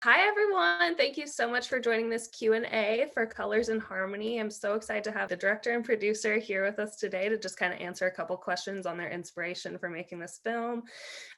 Hi everyone. Thank you so much for joining this Q&A for Colors in Harmony. I'm so excited to have the director and producer here with us today to just kind of answer a couple questions on their inspiration for making this film.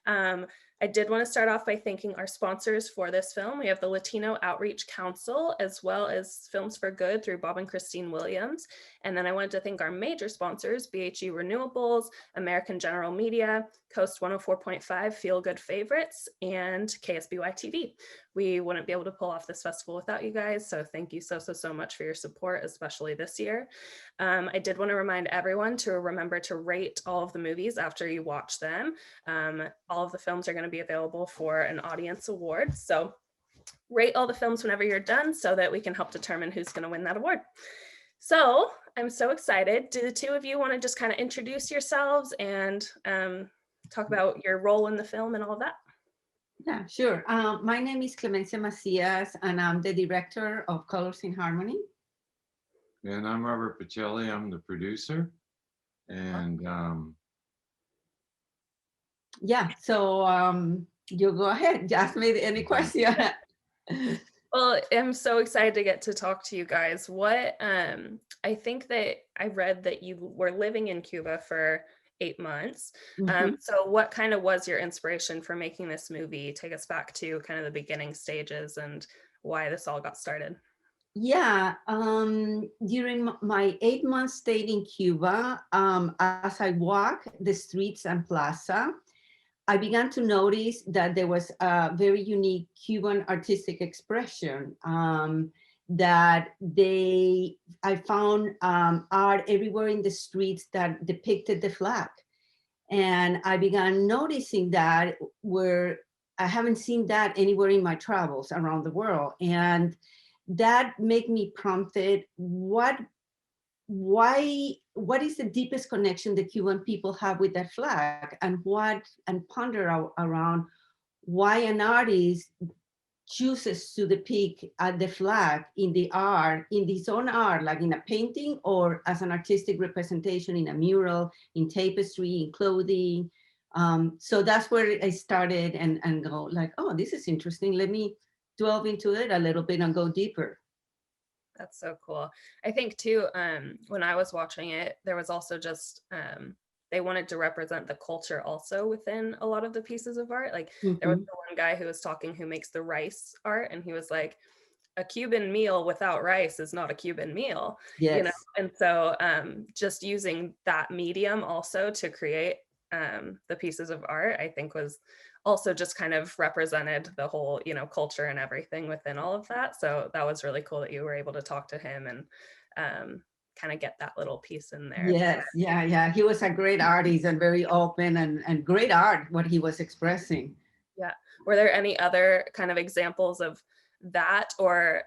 Um, I did want to start off by thanking our sponsors for this film. We have the Latino Outreach Council, as well as Films for Good through Bob and Christine Williams. And then I wanted to thank our major sponsors, BHE Renewables, American General Media, Coast 104.5 Feel Good Favorites, and KSBY TV. We wouldn't be able to pull off this festival without you guys. So thank you so much for your support, especially this year. I did want to remind everyone to remember to rate all of the movies after you watch them. All of the films are going to be available for an audience award. So rate all the films whenever you're done so that we can help determine who's going to win that award. So I'm so excited. Do the two of you want to just kind of introduce yourselves and talk about your role in the film and all of that? Yeah, sure. My name is Clemencia Macias, and I'm the director of Colors in Harmony. And I'm Robert Pacelli. I'm the producer. And Yeah, so you go ahead. Just made any question. Well, I'm so excited to get to talk to you guys. What I think that I read that you were living in Cuba for 8 months. Mhm. So what kind of was your inspiration for making this movie? Take us back to kind of the beginning stages and why this all got started. Yeah, during my 8 months stay in Cuba, as I walk the streets and plaza, I began to notice that there was a very unique Cuban artistic expression, that I found art everywhere in the streets that depicted the flag. And I began noticing that where I haven't seen that anywhere in my travels around the world. And that made me prompted what is the deepest connection the Cuban people have with that flag, and ponder around why an artist chooses to depict the flag in the art, in his own art, like in a painting or as an artistic representation in a mural, in tapestry, in clothing. So that's where I started and go like, oh, this is interesting. Let me delve into it a little bit and go deeper. That's so cool. I think too, when I was watching it, there was also just they wanted to represent the culture also within a lot of the pieces of art. Like there was Mhm. the one guy who was talking who makes the rice art, and he was like, a Cuban meal without rice is not a Cuban meal, you know? Yes. And so just using that medium also to create the pieces of art, I think was also just kind of represented the whole, culture and everything within all of that. So that was really cool that you were able to talk to him and kind of get that little piece in there. Yes, yeah, yeah. He was a great artist and very open and great art, what he was expressing. Yeah. Were there any other kind of examples of that or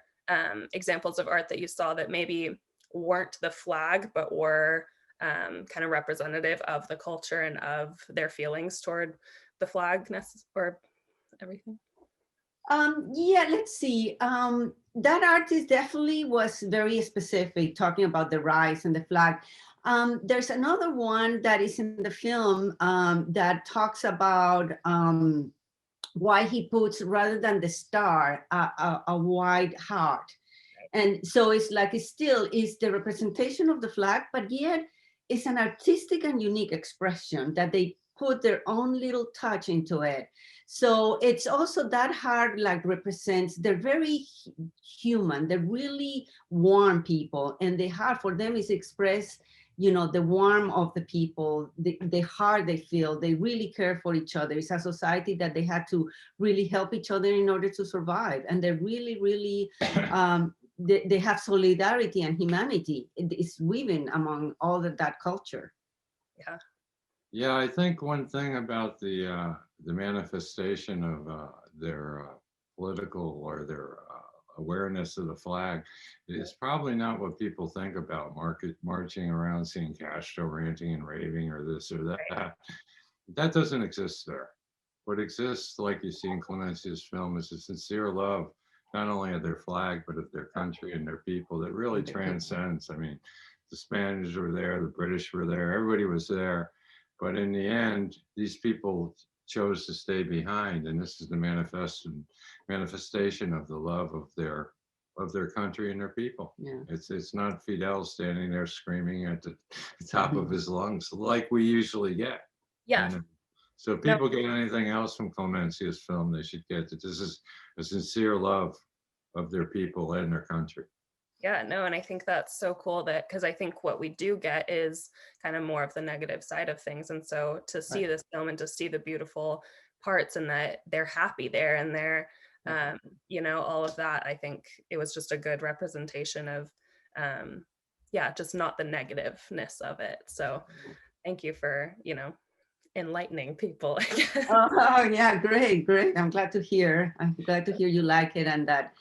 examples of art that you saw that maybe weren't the flag, but were kind of representative of the culture and of their feelings toward the flag or everything? Yeah, let's see. That artist definitely was very specific, talking about the rice and the flag. There's another one that is in the film that talks about why he puts, rather than the star, a white heart. And so it's like it still is the representation of the flag, but yet it's an artistic and unique expression that they put their own little touch into it. So it's also that heart like represents, they're very human, they're really warm people, and the heart for them is express, the warmth of the people, the heart they feel, they really care for each other. It's a society that they had to really help each other in order to survive, and they're really they have solidarity and humanity. It's woven among all of that culture. Yeah. yeah, I think one thing about the manifestation of their political or their awareness of the flag is probably not what people think about marching around seeing Castro ranting and raving or this or that. That doesn't exist there. What exists, like you see in Clemencia's film, is a sincere love, not only of their flag, but of their country and their people that really transcends. I mean, the Spanish were there, the British were there, everybody was there. But in the end, these people chose to stay behind, and this is the manifestation of the love of their country and their people. Yeah. It's not Fidel standing there screaming at the top of his lungs like we usually get. Yeah. You know? So if No, people get anything else from Clemencia's film, they should get that this is a sincere love of their people and their country. yeah, no, and I think that's so cool that because I think what we do get is kind of more of the negative side of things. And so to see Right. this film and to see the beautiful parts and that they're happy there and they're, Right. you know, all of that, I think it was just a good representation of, yeah, just not the negativeness of it. So thank you for, you know, enlightening people, I guess. Oh yeah, great, great. I'm glad to hear. I'm glad to hear you like it, and that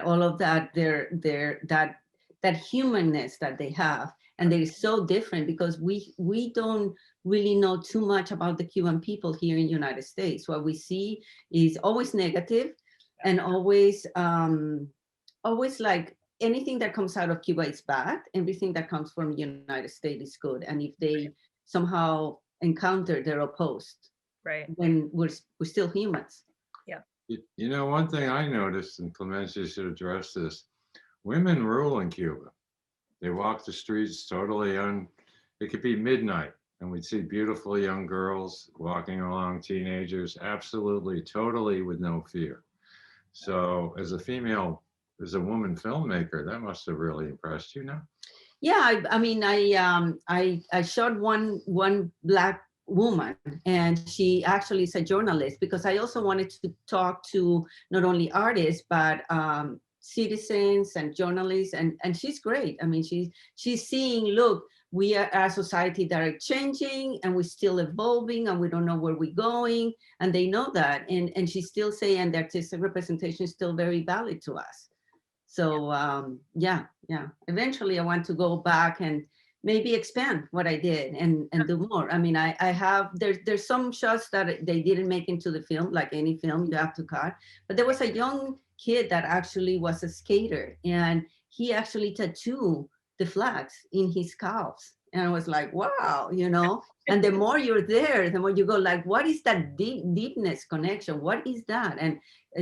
all of that their that humanness that they have, and they're so different because we don't really know too much about the Cuban people here in the United States. What we see is always negative, and always like anything that comes out of Cuba is bad. Everything that comes from the United States is good, and if they somehow encounter their opposed, Right. when we're still humans. Yeah. You know, one thing I noticed, and Clemencia should address this, women rule in Cuba. They walk the streets totally it could be midnight and we'd see beautiful young girls walking along, teenagers, absolutely, totally with no fear. So as a woman filmmaker, that must have really impressed you, no? Yeah, I mean, I shot one black woman, and she actually is a journalist because I also wanted to talk to not only artists but citizens and journalists, and she's great. I mean, she's seeing, look, we are a society that are changing, and we're still evolving, and we don't know where we're going, and they know that, and she's still saying the artistic representation is still very valid to us. So yeah. Eventually, I want to go back and maybe expand what I did and do more. I mean, I have there's some shots that they didn't make into the film, like any film you have to cut. But there was a young kid that actually was a skater, and he actually tattooed the flags in his calves, and I was like, wow, you know. And the more you're there, the more you go like, what is that deepness connection? What is that? And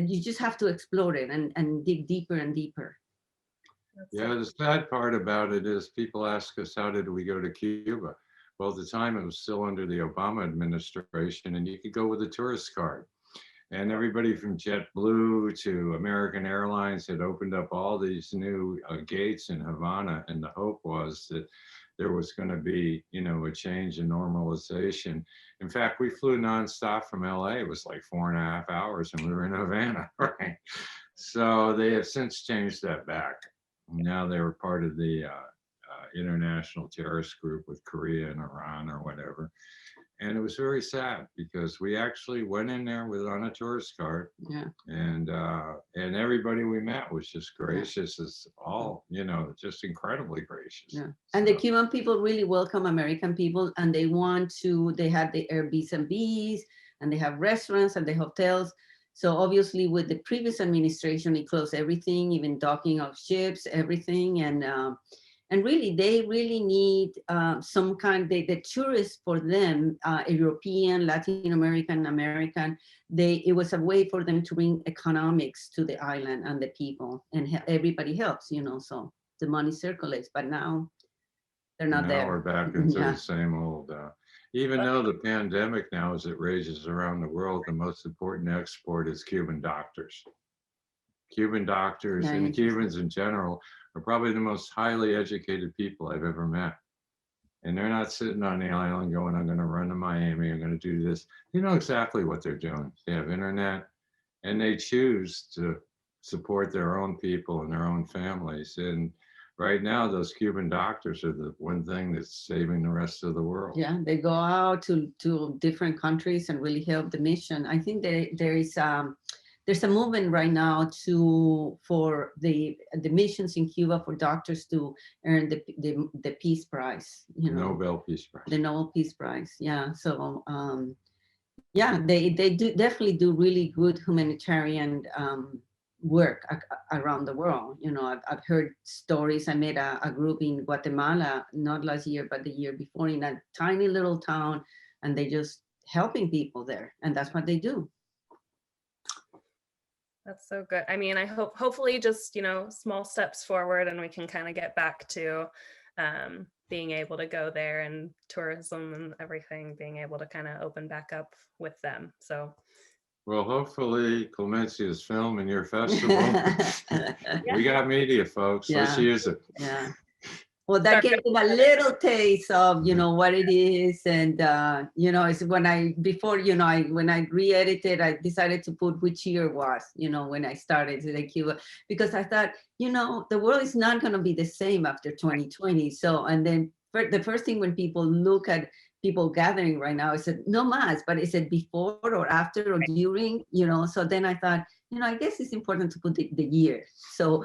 you just have to explore it and dig deeper and deeper. Yeah, the sad part about it is people ask us, how did we go to Cuba? Well, at the time it was still under the Obama administration, and you could go with a tourist card. And everybody from JetBlue to American Airlines had opened up all these new gates in Havana, and the hope was that there was going to be, you know, a change in normalization. In fact, we flew nonstop from LA. It was like 4.5 hours, and we were in Havana, right? So they have since changed that back. Now they were part of the international terrorist group with Korea and Iran or whatever. And it was very sad because we actually went in there on a tourist card, Yeah. and everybody we met was just gracious as all, you know, just incredibly gracious. Yeah. And the So, Cuban people really welcome American people, and they had the Airbnbs, and they have restaurants and the hotels. So obviously with the previous administration, it closed everything, even docking of ships, everything. And really, they really need some kind, the tourists for them, European, Latin American, American, it was a way for them to bring economics to the island and the people, and everybody helps, you know, so the money circulates, but now they're not now there. we're back into Yeah. the same old, even though the pandemic now, as it rages around the world, the most important export is Cuban doctors. Cuban doctors Yeah, and interesting. Cubans in general are probably the most highly educated people I've ever met. And they're not sitting on the island going, I'm going to run to Miami, I'm going to do this. They know exactly what they're doing. They have internet, and they choose to support their own people and their own families. And right now, those Cuban doctors are the one thing that's saving the rest of the world. Yeah, they go out to different countries and really help the mission. I think there's a movement right now for the missions in Cuba for doctors to earn the Peace Prize, you know, Nobel Peace Prize. the Nobel Peace Prize. Yeah, so yeah, they do definitely do really good humanitarian work around the world. You know, I've heard stories. I met a group in Guatemala, not last year, but the year before, in a tiny little town, and they just helping people there, and that's what they do. That's so good. I mean, I hopefully just, small steps forward and we can kind of get back to being able to go there, and tourism and everything being able to kind of open back up with them. So, well, hopefully Clemencia's film in your festival. We got media, folks. Let's Yeah. use it. Yeah. Well, that gave them a little taste of, what it is. And, it's when when I re-edited, I decided to put which year it was, when I started the Cuba, because I thought, the world is not going to be the same after 2020. So, and then the first thing when people look at people gathering right now, I said, no mask, but is it before or after or during, so then I thought, I guess it's important to put the year. So,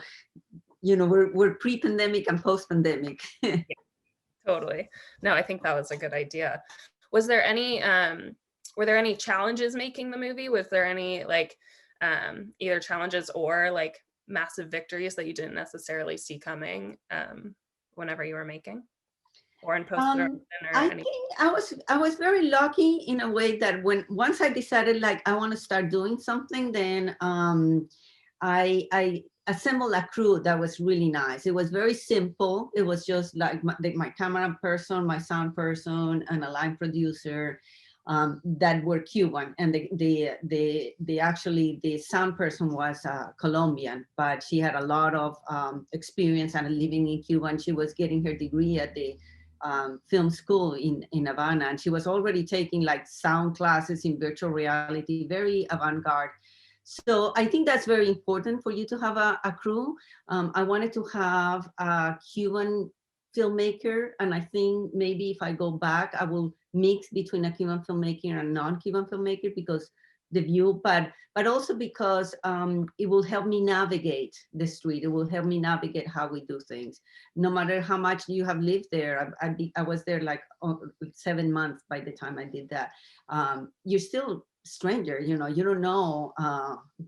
we're pre-pandemic and post-pandemic. totally. No, I think that was a good idea. Was there any, were there any challenges making the movie? Was there any either challenges or massive victories that you didn't necessarily see coming whenever you were making, or in post-production? I think I was very lucky in a way that once I decided I want to start doing something, then I assembled a crew that was really nice. It was very simple. It was just my camera person, my sound person, and a line producer that were Cuban. And the sound person was Colombian, but she had a lot of experience and living in Cuba. And she was getting her degree at the film school in Havana. And she was already taking sound classes in virtual reality, very avant-garde. So I think that's very important for you to have a crew. I wanted to have a Cuban filmmaker, and I think maybe if I go back, I will mix between a Cuban filmmaker and a non-Cuban filmmaker, because the view, but also because it will help me navigate the street. It will help me navigate how we do things. No matter how much you have lived there, I was there 7 months by the time I did that. You're still stranger, you don't know,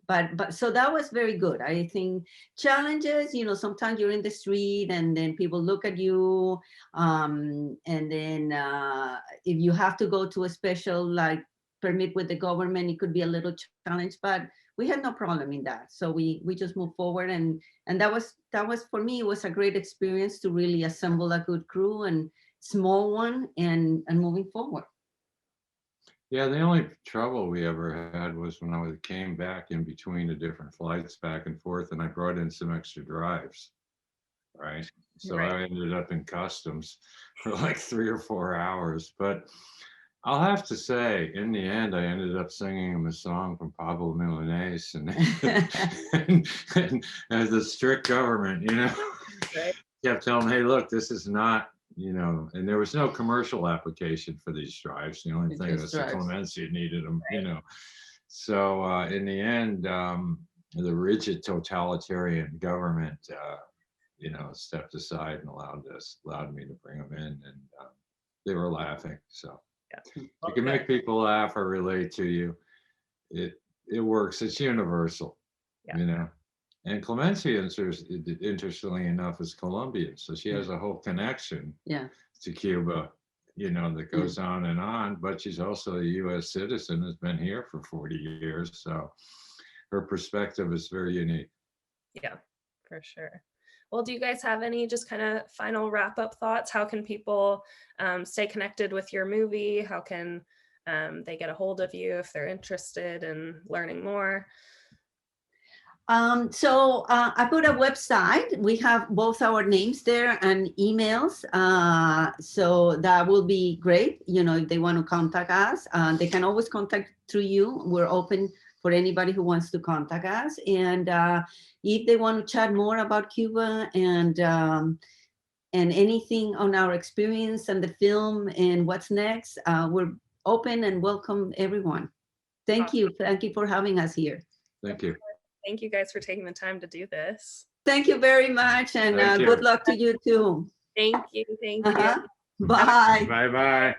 but so that was very good. I think challenges, sometimes you're in the street and then people look at you, and then if you have to go to a special permit with the government, it could be a little challenge, but we had no problem in that. So we just moved forward, and that was for me, it was a great experience to really assemble a good crew and small one and moving forward. Yeah, the only trouble we ever had was when I came back in between the different flights back and forth, and I brought in some extra drives, right? So I ended up in customs for 3 or 4 hours. But I'll have to say, in the end, I ended up singing him a song from Pablo Milanese, and as the strict government, kept telling me, hey, look, this is not, and there was no commercial application for these drives. The only thing was the Clemencia needed them, So in the end, the rigid totalitarian government, stepped aside and allowed me to bring them in, and they were laughing. So you can make people laugh or relate to you. It works. It's universal, And Clemencia, interestingly enough, is Colombian, so she has a whole connection to Cuba, that goes on. But she's also a U.S. citizen, has been here for 40 years, so her perspective is very unique. Yeah, for sure. Well, do you guys have any just kind of final wrap-up thoughts? How can people stay connected with your movie? How can they get a hold of you if they're interested in learning more? So I put a website. We have both our names there and emails. So that will be great. If they want to contact us, they can always contact through you. We're open for anybody who wants to contact us. And if they want to chat more about Cuba and anything on our experience and the film and what's next, we're open and welcome everyone. Thank you. Thank you for having us here. Thank you. Thank you guys for taking the time to do this. Thank you very much, and good luck to you too. Thank you. Thank you. Bye. Bye-bye.